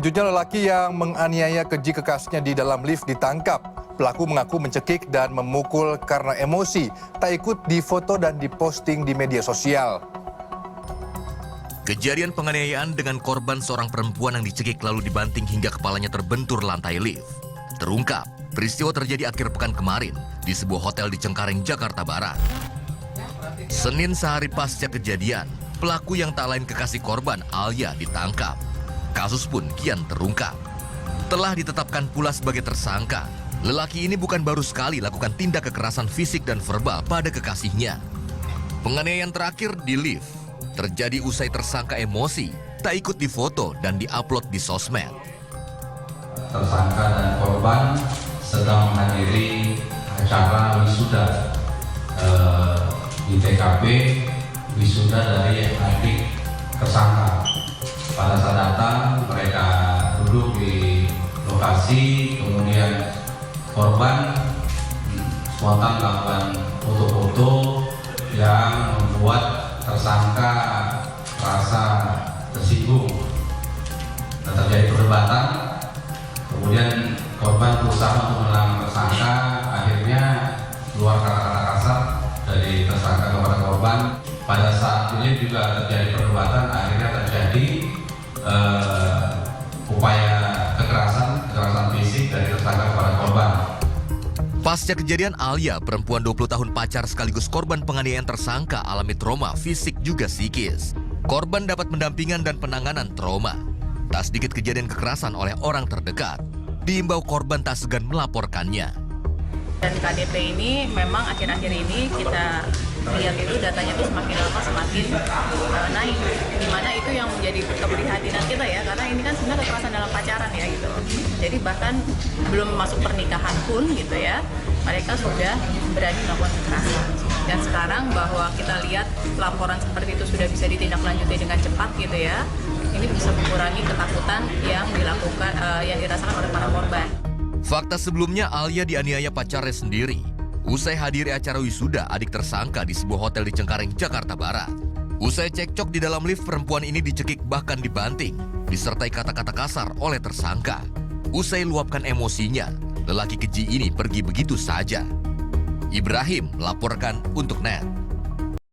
Selanjutnya, lelaki yang menganiaya keji kekasihnya di dalam lift ditangkap. Pelaku mengaku mencekik dan memukul karena emosi, tak ikut difoto dan diposting di media sosial. Kejadian penganiayaan dengan korban seorang perempuan yang dicekik lalu dibanting hingga kepalanya terbentur lantai lift. Terungkap, peristiwa terjadi akhir pekan kemarin di sebuah hotel di Cengkareng, Jakarta Barat. Senin sehari pasca kejadian, pelaku yang tak lain kekasih korban, Alia, ditangkap. Kasus pun kian terungkap. Telah ditetapkan pula sebagai tersangka. Lelaki ini bukan baru sekali lakukan tindak kekerasan fisik dan verbal pada kekasihnya. Penganiayaan terakhir di lift terjadi usai tersangka emosi, tak ikut difoto dan diupload di sosmed. Tersangka dan korban sedang menghadiri acara wisuda di TKP, wisuda dari adik tersangka. Pada saat datang, mereka duduk di lokasi, kemudian korban spontan melakukan foto-foto yang membuat tersangka merasa tersinggung. Dan terjadi perdebatan, kemudian korban berusaha untuk menelan tersangka, akhirnya keluar kata-kata kasar dari tersangka kepada korban. Pada saat ini juga terjadi perdebatan, akhirnya terjadi upaya kekerasan fisik dari tersangka kepada korban. Pasca kejadian, Alia, perempuan 20 tahun pacar sekaligus korban penganiayaan tersangka, alami trauma fisik juga psikis. Korban dapat pendampingan dan penanganan trauma. Tak sedikit kejadian kekerasan oleh orang terdekat. Diimbau korban tak segan melaporkannya. Dan KDP ini memang akhir-akhir ini kita lihat itu datanya tuh semakin lama semakin naik. Dimana itu yang menjadi keprihatinan kita ya, karena ini kan sebenarnya kekerasan dalam pacaran ya gitu. Jadi bahkan belum masuk pernikahan pun gitu ya, mereka sudah berani melakukan kekerasan. Dan sekarang bahwa kita lihat laporan seperti itu sudah bisa ditindaklanjuti dengan cepat gitu ya, ini bisa mengurangi ketakutan yang dilakukan, yang dirasakan oleh para korban. Fakta sebelumnya, Alia dianiaya pacarnya sendiri. Usai hadiri acara wisuda adik tersangka di sebuah hotel di Cengkareng, Jakarta Barat. Usai cekcok di dalam lift, perempuan ini dicekik bahkan dibanting, disertai kata-kata kasar oleh tersangka. Usai luapkan emosinya, lelaki keji ini pergi begitu saja. Ibrahim melaporkan untuk NET.